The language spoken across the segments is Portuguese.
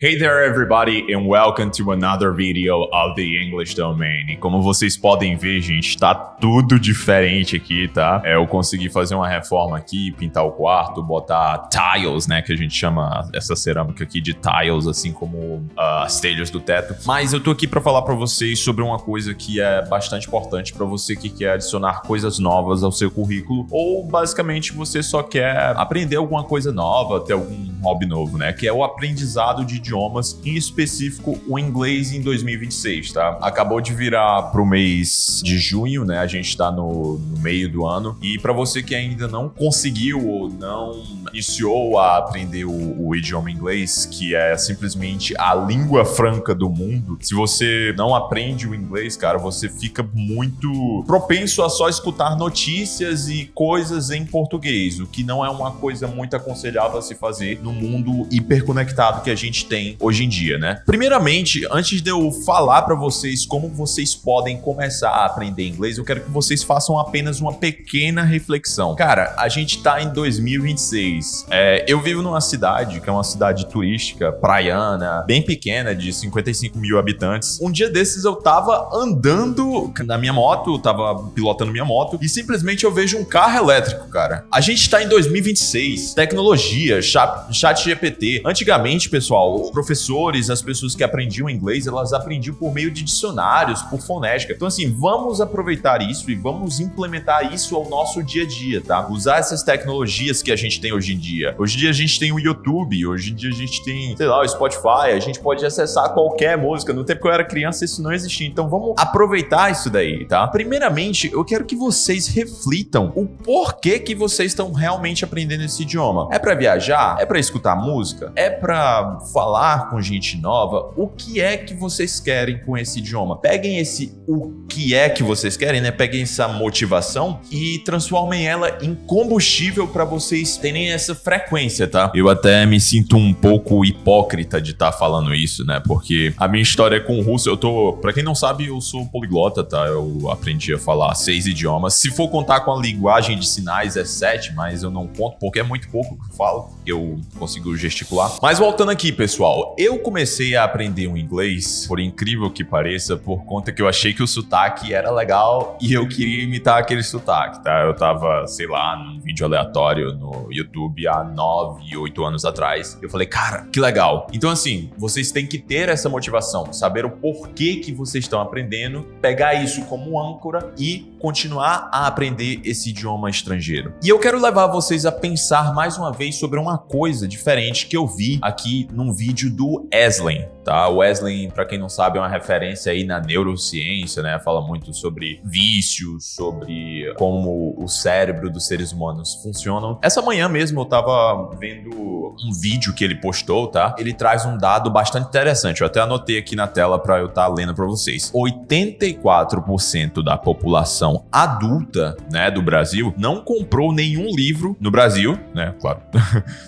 Hey there everybody and welcome to another video of the English Domain. E como vocês podem ver, gente, tá tudo diferente aqui, tá? Eu consegui fazer uma reforma aqui, pintar o quarto, botar tiles, né, que a gente chama essa cerâmica aqui de tiles, assim como as telhas do teto. Mas eu tô aqui pra falar pra vocês sobre uma coisa que é bastante importante pra você que quer adicionar coisas novas ao seu currículo ou basicamente você só quer aprender alguma coisa nova, ter algum hobby novo, né, que é o aprendizado de idiomas, em específico o inglês em 2026, tá? Acabou de virar pro mês de junho, né? A gente tá no meio do ano. E para você que ainda não conseguiu ou não iniciou a aprender o idioma inglês, que é simplesmente a língua franca do mundo, se você não aprende o inglês, cara, você fica muito propenso a só escutar notícias e coisas em português, o que não é uma coisa muito aconselhável a se fazer no mundo hiperconectado que a gente tem hoje em dia, né? Primeiramente, antes de eu falar para vocês como vocês podem começar a aprender inglês, eu quero que vocês façam apenas uma pequena reflexão. Cara, a gente tá em 2026. Eu vivo numa cidade que é uma cidade turística, praiana, bem pequena, de 55 mil habitantes. Um dia desses eu tava andando na minha moto, eu tava pilotando minha moto e simplesmente eu vejo um carro elétrico, cara. A gente tá em 2026, tecnologia, chat GPT. Antigamente, pessoal, os professores, as pessoas que aprendiam inglês, elas aprendiam por meio de dicionários, por fonética. Então, assim, vamos aproveitar isso e vamos implementar isso ao nosso dia a dia, tá? Usar essas tecnologias que a gente tem hoje em dia. Hoje em dia a gente tem o YouTube, hoje em dia a gente tem, sei lá, o Spotify, a gente pode acessar qualquer música. No tempo que eu era criança, isso não existia. Então, vamos aproveitar isso daí, tá? Primeiramente, eu quero que vocês reflitam o porquê que vocês estão realmente aprendendo esse idioma. É pra viajar? É pra escutar música? É pra falar com gente nova? O que é que vocês querem com esse idioma? Peguem o que é que vocês querem, né? Peguem essa motivação e transformem ela em combustível para vocês terem essa frequência, tá? Eu até me sinto um pouco hipócrita de estar falando isso, né? Porque a minha história com o russo, pra quem não sabe, eu sou poliglota, tá? Eu aprendi a falar 6 idiomas. Se for contar com a linguagem de sinais, é 7, mas eu não conto porque é muito pouco que eu falo, que eu consigo gesticular. Mas voltando aqui, pessoal, eu comecei a aprender o inglês, por incrível que pareça, por conta que eu achei que o sotaque era legal e eu queria imitar aquele sotaque, tá? Eu tava, sei lá, num vídeo aleatório no YouTube há 9, 8 anos atrás. Eu falei, cara, que legal. Então, assim, vocês têm que ter essa motivação, saber o porquê que vocês estão aprendendo, pegar isso como âncora e continuar a aprender esse idioma estrangeiro. E eu quero levar vocês a pensar mais uma vez sobre uma coisa diferente que eu vi aqui num vídeo do Esalen, tá? O Esalen, pra quem não sabe, é uma referência aí na neurociência, né? Fala muito sobre vícios, sobre como o cérebro dos seres humanos funcionam. Essa manhã mesmo eu tava vendo um vídeo que ele postou, tá? Ele traz um dado bastante interessante. Eu até anotei aqui na tela pra eu estar lendo pra vocês. 84% da população adulta, né, do Brasil não comprou nenhum livro no Brasil, né? Claro.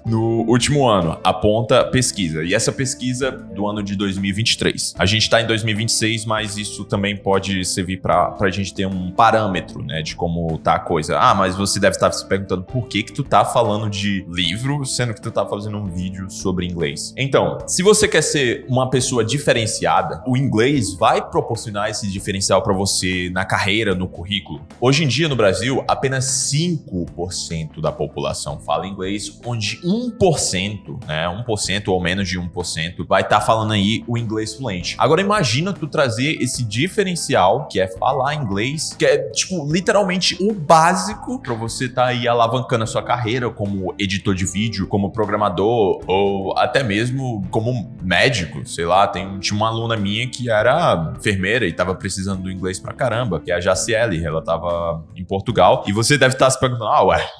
No último ano, aponta pesquisa. E essa pesquisa do ano de 2023. A gente tá em 2026, mas isso também pode servir pra gente ter um parâmetro, né, de como tá a coisa. Ah, mas você deve estar se perguntando por que tu tá falando de livro, sendo que tu tá fazendo um vídeo sobre inglês. Então, se você quer ser uma pessoa diferenciada, o inglês vai proporcionar esse diferencial pra você na carreira, no currículo. Hoje em dia, no Brasil, apenas 5% da população fala inglês, onde 1%, né, 1% ou menos de 1% vai estar falando aí o inglês fluente. Agora imagina tu trazer esse diferencial, que é falar inglês, que é tipo literalmente o básico para você estar aí alavancando a sua carreira como editor de vídeo, como programador ou até mesmo como médico, sei lá. Tinha uma aluna minha que era enfermeira e tava precisando do inglês pra caramba, que é a Jaciele. Ela tava em Portugal e você deve estar se perguntando,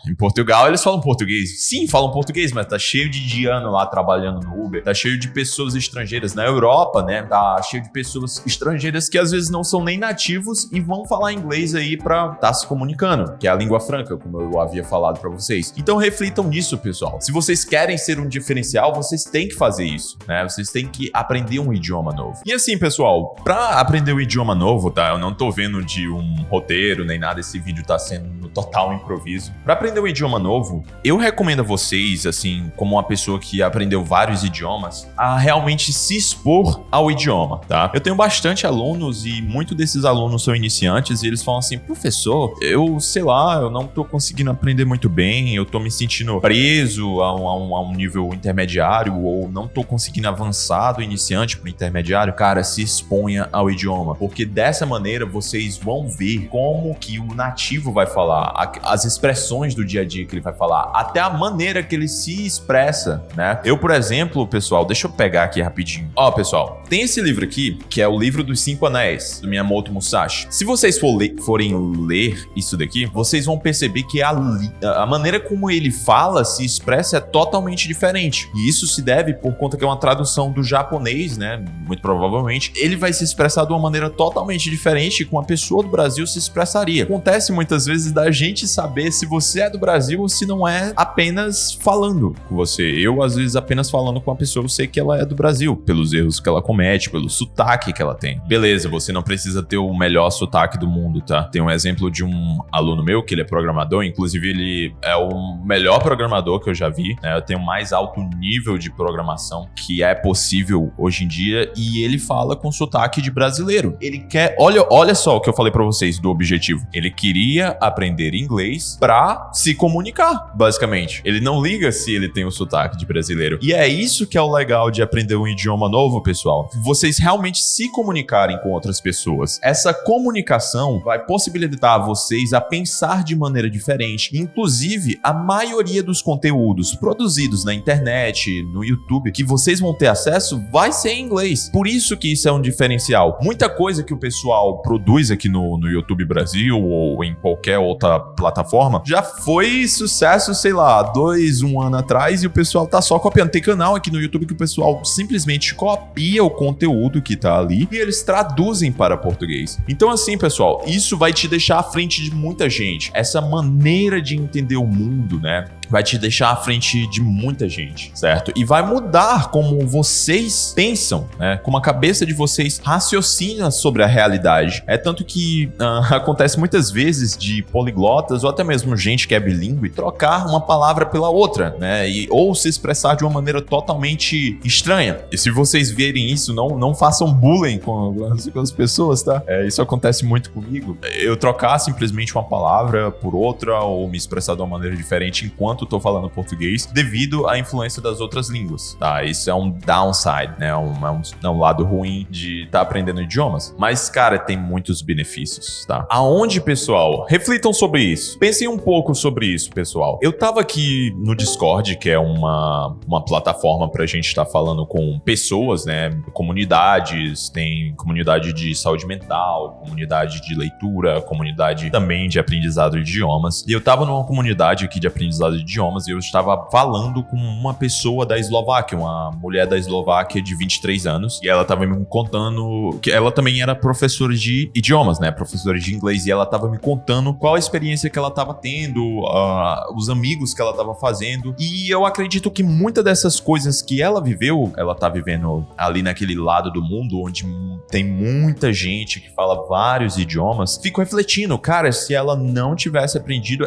em Portugal eles falam português? Sim, falam português, mas tá cheio de indiano lá trabalhando no Uber, tá cheio de pessoas estrangeiras. Na Europa, né, tá cheio de pessoas estrangeiras que às vezes não são nem nativos e vão falar inglês aí pra estar se comunicando, que é a língua franca, como eu havia falado pra vocês. Então reflitam nisso, pessoal. Se vocês querem ser um diferencial, vocês têm que fazer isso, né? Vocês têm que aprender um idioma novo. E assim, pessoal, pra aprender um idioma novo, tá? Eu não tô vendo de um roteiro nem nada, esse vídeo tá sendo no total improviso. Para aprender um idioma novo, eu recomendo a vocês, assim, como uma pessoa que aprendeu vários idiomas, a realmente se expor ao idioma, tá? Eu tenho bastante alunos e muitos desses alunos são iniciantes e eles falam assim, professor, eu sei lá, eu não tô conseguindo aprender muito bem, eu tô me sentindo preso a um nível intermediário ou não tô conseguindo avançar do iniciante pro intermediário. Cara, se exponha ao idioma, porque dessa maneira vocês vão ver como que o nativo vai falar, as expressões do dia a dia que ele vai falar, até a maneira que ele se expressa, né? Eu, por exemplo, pessoal, deixa eu pegar aqui rapidinho. Ó, pessoal, tem esse livro aqui, que é o livro dos 5 Anéis, do Miyamoto Musashi. Se vocês forem ler isso daqui, vocês vão perceber que a maneira como ele fala, se expressa, é totalmente diferente. E isso se deve por conta que é uma tradução do japonês, né? Muito provavelmente. Ele vai se expressar de uma maneira totalmente diferente que uma pessoa do Brasil se expressaria. Acontece muitas vezes da gente saber se você é do Brasil ou se não é apenas falando com você. Eu, às vezes, apenas falando com uma pessoa, eu sei que ela é do Brasil, pelos erros que ela comete, pelo sotaque que ela tem. Beleza, você não precisa ter o melhor sotaque do mundo, tá? Tem um exemplo de um aluno meu, que ele é programador, inclusive ele é o melhor programador que eu já vi, né? Eu tenho o mais alto nível de programação que é possível hoje em dia, e ele fala com sotaque de brasileiro. Ele quer... Olha só o que eu falei pra vocês do objetivo. Ele queria aprender inglês pra se comunicar, basicamente. Ele não liga se ele tem o sotaque de brasileiro. E é isso que é o legal de aprender um idioma novo, pessoal. Vocês realmente se comunicarem com outras pessoas. Essa comunicação vai possibilitar vocês a pensar de maneira diferente. Inclusive, a maioria dos conteúdos produzidos na internet, no YouTube, que vocês vão ter acesso, vai ser em inglês. Por isso que isso é um diferencial. Muita coisa que o pessoal produz aqui no YouTube Brasil ou em qualquer outra plataforma já foi sucesso, sei lá, 1 ano atrás, e o pessoal tá só copiando. Tem canal aqui no YouTube que o pessoal simplesmente copia o conteúdo que tá ali e eles traduzem para português. Então, assim, pessoal, isso vai te deixar à frente de muita gente. Essa maneira de entender o mundo, né? Vai te deixar à frente de muita gente, certo? E vai mudar como vocês pensam, né? Como a cabeça de vocês raciocina sobre a realidade. É tanto que acontece muitas vezes de poliglotas ou até mesmo gente que é bilíngue trocar uma palavra pela outra, né? Ou se expressar de uma maneira totalmente estranha. E se vocês verem isso, não façam bullying com as pessoas, tá? Isso acontece muito comigo. Eu trocar simplesmente uma palavra por outra ou me expressar de uma maneira diferente enquanto tô falando português, devido à influência das outras línguas, tá? Isso é um downside, né? É um lado ruim de estar aprendendo idiomas. Mas, cara, tem muitos benefícios, tá? Aonde, pessoal? Reflitam sobre isso. Pensem um pouco sobre isso, pessoal. Eu tava aqui no Discord, que é uma plataforma pra gente estar falando com pessoas, né? Comunidades, tem comunidade de saúde mental, comunidade de leitura, comunidade também de aprendizado de idiomas. E eu tava numa comunidade aqui de aprendizado de idiomas e eu estava falando com uma pessoa da Eslováquia, uma mulher da Eslováquia de 23 anos, e ela estava me contando que ela também era professora de idiomas, né? Professora de inglês, e ela estava me contando qual a experiência que ela estava tendo, os amigos que ela estava fazendo, e eu acredito que muitas dessas coisas que ela viveu, ela tá vivendo ali naquele lado do mundo onde tem muita gente que fala vários idiomas, fico refletindo, cara, se ela não tivesse aprendido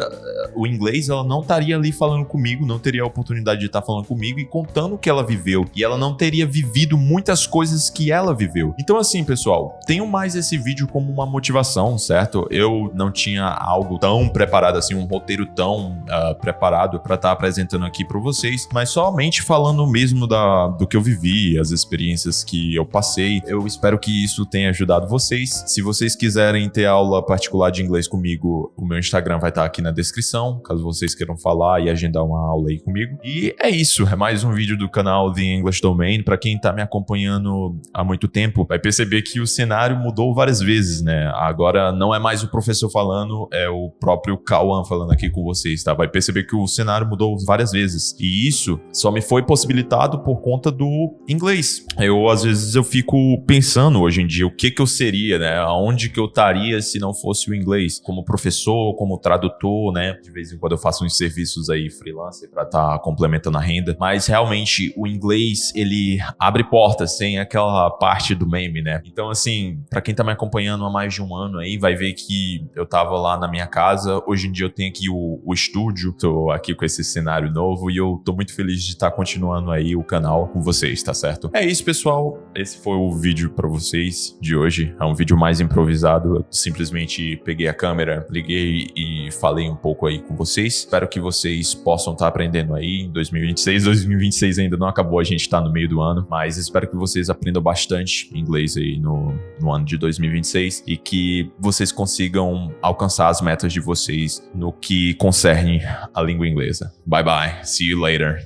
o inglês, ela não estaria ali falando comigo, não teria a oportunidade de estar falando comigo e contando o que ela viveu, e ela não teria vivido muitas coisas que ela viveu. Então, assim, pessoal, tenham mais esse vídeo como uma motivação, certo? Eu não tinha algo tão preparado assim, um roteiro tão preparado para estar apresentando aqui para vocês, mas somente falando mesmo do que eu vivi, as experiências que eu passei. Eu espero que isso tenha ajudado vocês. Se vocês quiserem ter aula particular de inglês comigo, o meu Instagram vai estar aqui na descrição, caso vocês queiram falar e agendar uma aula aí comigo. E é isso, é mais um vídeo do canal The English Domain. Para quem tá me acompanhando há muito tempo, vai perceber que o cenário mudou várias vezes, né? Agora não é mais o professor falando, é o próprio Cauã falando aqui com vocês, tá? Vai perceber que o cenário mudou várias vezes. E isso só me foi possibilitado por conta do inglês. Às vezes eu fico pensando hoje em dia o que eu seria, né? Aonde que eu estaria se não fosse o inglês? Como professor, como tradutor, né? De vez em quando eu faço uns serviços serviços aí freelancer para estar complementando a renda. Mas realmente o inglês, ele abre portas, tem aquela parte do meme, né? Então assim, para quem tá me acompanhando há mais de um ano aí, vai ver que eu tava lá na minha casa. Hoje em dia eu tenho aqui o estúdio, tô aqui com esse cenário novo e eu tô muito feliz de estar continuando aí o canal com vocês, tá certo? É isso, pessoal. Esse foi o vídeo para vocês de hoje. É um vídeo mais improvisado. Eu simplesmente peguei a câmera, liguei e falei um pouco aí com vocês. Espero que vocês possam estar aprendendo aí em 2026. 2026 ainda não acabou, a gente tá no meio do ano, mas espero que vocês aprendam bastante inglês aí no ano de 2026 e que vocês consigam alcançar as metas de vocês no que concerne a língua inglesa. Bye bye. See you later.